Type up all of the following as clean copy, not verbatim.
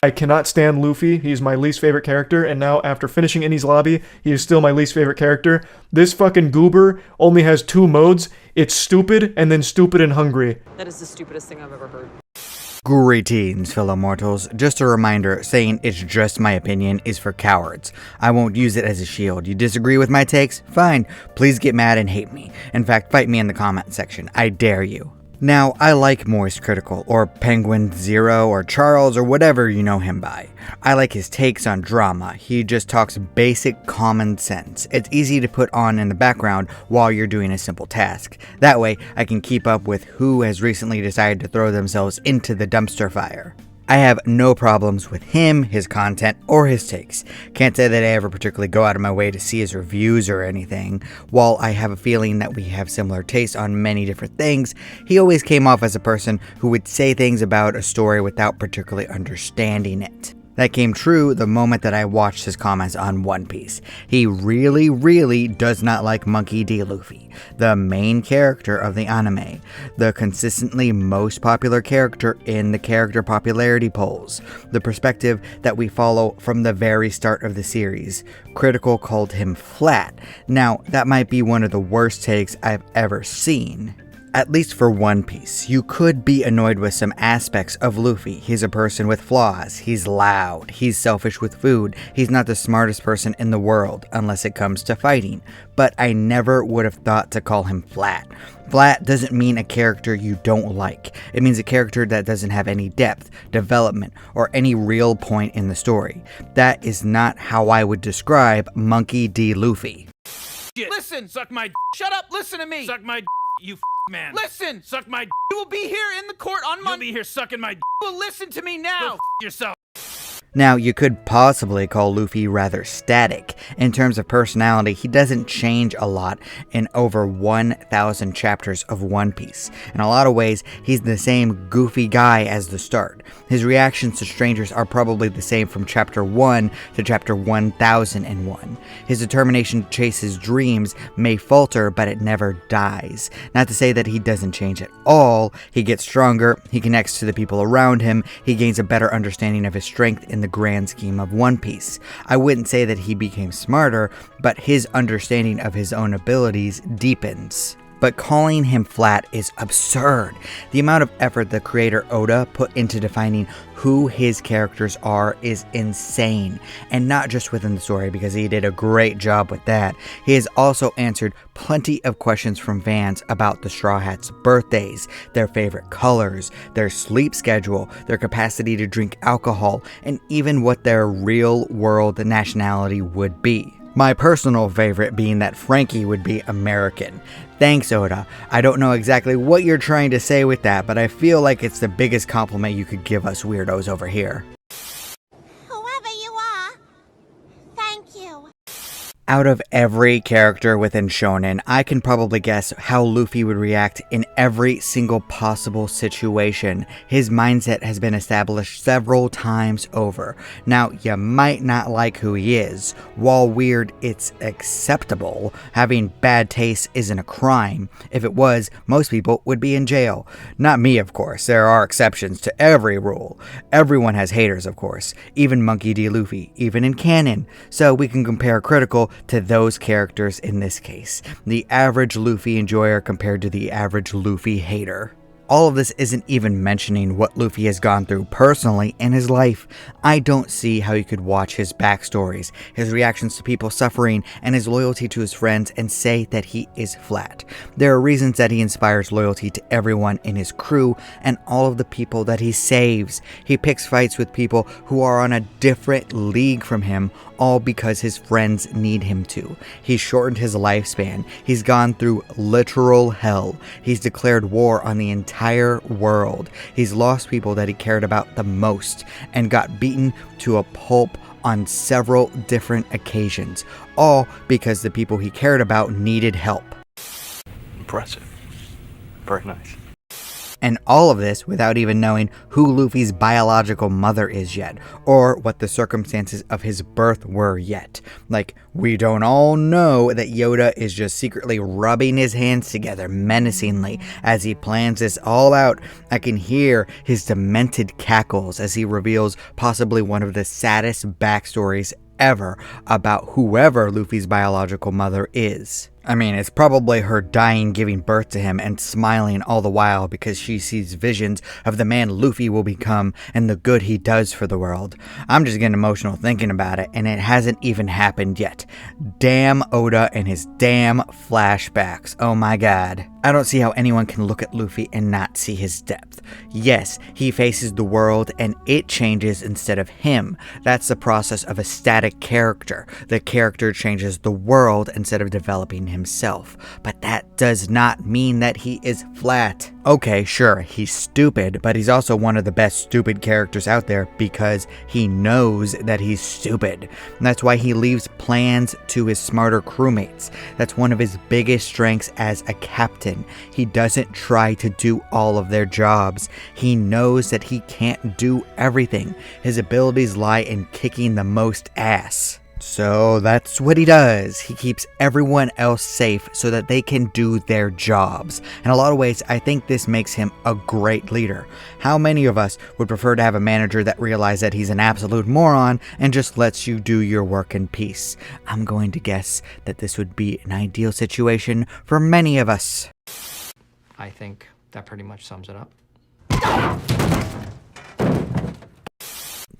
I cannot stand Luffy. He's my least favorite character, and now after finishing Innie's Lobby, he is still my least favorite character. This fucking goober only has 2 modes. It's stupid and then stupid and hungry. That is the stupidest thing I've ever heard. Greetings, fellow mortals. Just a reminder, saying it's just my opinion is for cowards. I won't use it as a shield. You disagree with my takes? Fine. Please get mad and hate me. In fact, fight me in the comment section. I dare you. Now, I like Moist Critical, or Penguin Zero, or Charles, or whatever you know him by. I like his takes on drama. He just talks basic common sense. It's easy to put on in the background while you're doing a simple task. That way, I can keep up with who has recently decided to throw themselves into the dumpster fire. I have no problems with him, his content, or his takes. Can't say that I ever particularly go out of my way to see his reviews or anything. While I have a feeling that we have similar tastes on many different things, he always came off as a person who would say things about a story without particularly understanding it. That came true the moment that I watched his comments on One Piece. He really does not like Monkey D. Luffy, the main character of the anime, the consistently most popular character in the character popularity polls, the perspective that we follow from the very start of the series. Cr1tikal called him flat. Now, that might be one of the worst takes I've ever seen. At least for One Piece, you could be annoyed with some aspects of Luffy. He's a person with flaws, he's loud, he's selfish with food, he's not the smartest person in the world, unless it comes to fighting. But I never would have thought to call him flat. Flat doesn't mean a character you don't like. It means a character that doesn't have any depth, development, or any real point in the story. That is not how I would describe Monkey D. Luffy. Listen, suck my shut up, listen to me. Suck my you man. Listen, suck my you will be here in the court on Monday. You'll be here sucking my well, listen to me now. Go yourself. Now, you could possibly call Luffy rather static. In terms of personality, he doesn't change a lot in over 1,000 chapters of One Piece. In a lot of ways, he's the same goofy guy as the start. His reactions to strangers are probably the same from chapter 1 to chapter 1001. His determination to chase his dreams may falter, but it never dies. Not to say that he doesn't change at all. He gets stronger, he connects to the people around him, he gains a better understanding of his strength in the grand scheme of One Piece. I wouldn't say that he became smarter, but his understanding of his own abilities deepens. But calling him flat is absurd. The amount of effort the creator Oda put into defining who his characters are is insane. And not just within the story, because he did a great job with that. He has also answered plenty of questions from fans about the Straw Hats' birthdays, their favorite colors, their sleep schedule, their capacity to drink alcohol, and even what their real-world nationality would be. My personal favorite being that Frankie would be American. Thanks, Oda. I don't know exactly what you're trying to say with that, but I feel like it's the biggest compliment you could give us weirdos over here. Whoever you are, thank you. Out of every character within Shonen, I can probably guess how Luffy would react in every single possible situation. His mindset has been established several times over. Now, you might not like who he is. While weird, it's acceptable. Having bad taste isn't a crime. If it was, most people would be in jail. Not me, of course. There are exceptions to every rule. Everyone has haters, of course. Even Monkey D. Luffy, even in canon. So we can compare Cr1tikal to those characters in this case. The average Luffy enjoyer compared to the average Luffy hater. All of this isn't even mentioning what Luffy has gone through personally in his life. I don't see how you could watch his backstories, his reactions to people suffering, and his loyalty to his friends and say that he is flat. There are reasons that he inspires loyalty to everyone in his crew and all of the people that he saves. He picks fights with people who are on a different league from him, all because his friends need him to. He's shortened his lifespan. He's gone through literal hell. He's declared war on the entire world. He's lost people that he cared about the most and got beaten to a pulp on several different occasions, all because the people he cared about needed help. Impressive. Very nice. And all of this without even knowing who Luffy's biological mother is yet, or what the circumstances of his birth were yet. Like, we don't all know that Yoda is just secretly rubbing his hands together menacingly as he plans this all out. I can hear his demented cackles as he reveals possibly one of the saddest backstories ever about whoever Luffy's biological mother is. I mean, it's probably her dying giving birth to him and smiling all the while because she sees visions of the man Luffy will become and the good he does for the world. I'm just getting emotional thinking about it, and it hasn't even happened yet. Damn Oda and his damn flashbacks. Oh my god. I don't see how anyone can look at Luffy and not see his depth. Yes, he faces the world and it changes instead of him. That's the process of a static character. The character changes the world instead of developing himself. But that does not mean that he is flat. Okay, sure, he's stupid, but he's also one of the best stupid characters out there because he knows that he's stupid. And that's why he leaves plans to his smarter crewmates. That's one of his biggest strengths as a captain. He doesn't try to do all of their jobs. He knows that he can't do everything. His abilities lie in kicking the most ass. So that's what he does. He keeps everyone else safe so that they can do their jobs. In a lot of ways, I think this makes him a great leader. How many of us would prefer to have a manager that realizes that he's an absolute moron and just lets you do your work in peace? I'm going to guess that this would be an ideal situation for many of us. I think that pretty much sums it up.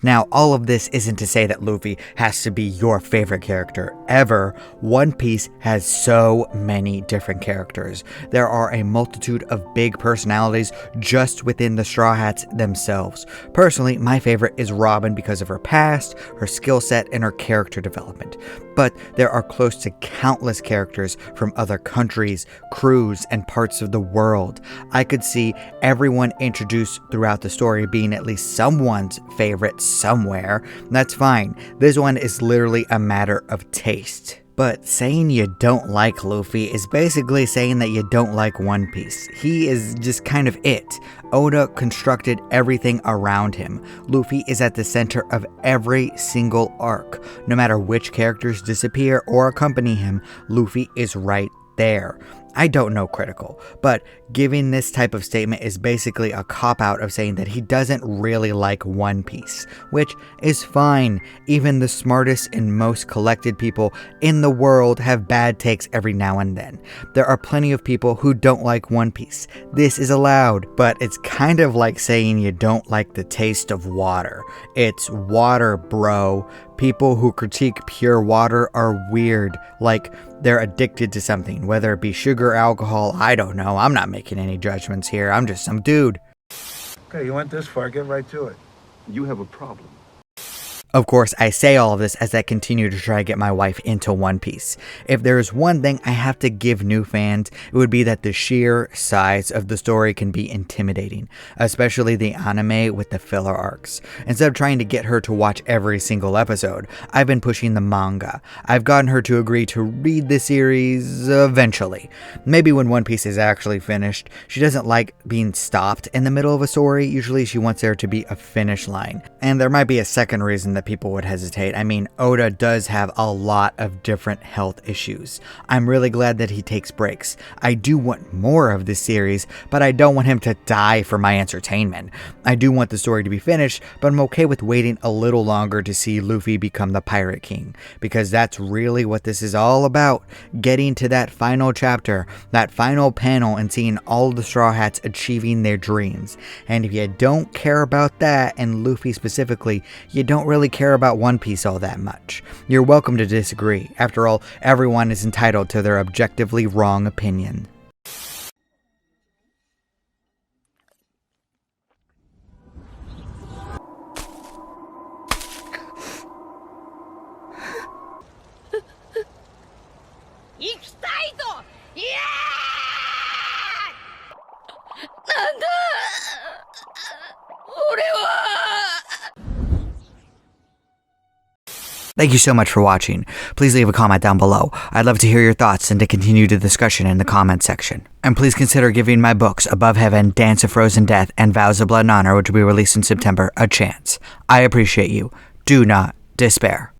Now, all of this isn't to say that Luffy has to be your favorite character ever. One Piece has so many different characters. There are a multitude of big personalities just within the Straw Hats themselves. Personally, my favorite is Robin because of her past, her skill set, and her character development. But there are close to countless characters from other countries, crews, and parts of the world. I could see everyone introduced throughout the story being at least someone's favorite somewhere. That's fine. This one is literally a matter of taste. But saying you don't like Luffy is basically saying that you don't like One Piece. He is just kind of it. Oda constructed everything around him. Luffy is at the center of every single arc. No matter which characters disappear or accompany him, Luffy is right there. I don't know Cr1tikal, but giving this type of statement is basically a cop-out of saying that he doesn't really like One Piece, which is fine. Even the smartest and most collected people in the world have bad takes every now and then. There are plenty of people who don't like One Piece. This is allowed, but it's kind of like saying you don't like the taste of water. It's water, bro. People who critique pure water are weird, like they're addicted to something, whether it be sugar, alcohol, I don't know. I'm not making any judgments here. I'm just some dude. Okay, you went this far, get right to it. You have a problem. Of course, I say all of this as I continue to try to get my wife into One Piece. If there is one thing I have to give new fans, it would be that the sheer size of the story can be intimidating, especially the anime with the filler arcs. Instead of trying to get her to watch every single episode, I've been pushing the manga. I've gotten her to agree to read the series eventually. Maybe when One Piece is actually finished. She doesn't like being stopped in the middle of a story. Usually she wants there to be a finish line. And there might be a second reason that people would hesitate. I mean, Oda does have a lot of different health issues. I'm really glad that he takes breaks. I do want more of this series, but I don't want him to die for my entertainment. I do want the story to be finished, but I'm okay with waiting a little longer to see Luffy become the Pirate King, because that's really what this is all about. Getting to that final chapter, that final panel, and seeing all the Straw Hats achieving their dreams. And if you don't care about that, and Luffy specifically, you don't really care about One Piece all that much. You're welcome to disagree. After all, everyone is entitled to their objectively wrong opinion. Thank you so much for watching. Please leave a comment down below. I'd love to hear your thoughts and to continue the discussion in the comment section. And please consider giving my books Above Heaven, Dance of Frozen Death, and Vows of Blood and Honor, which will be released in September, a chance. I appreciate you. Do not despair.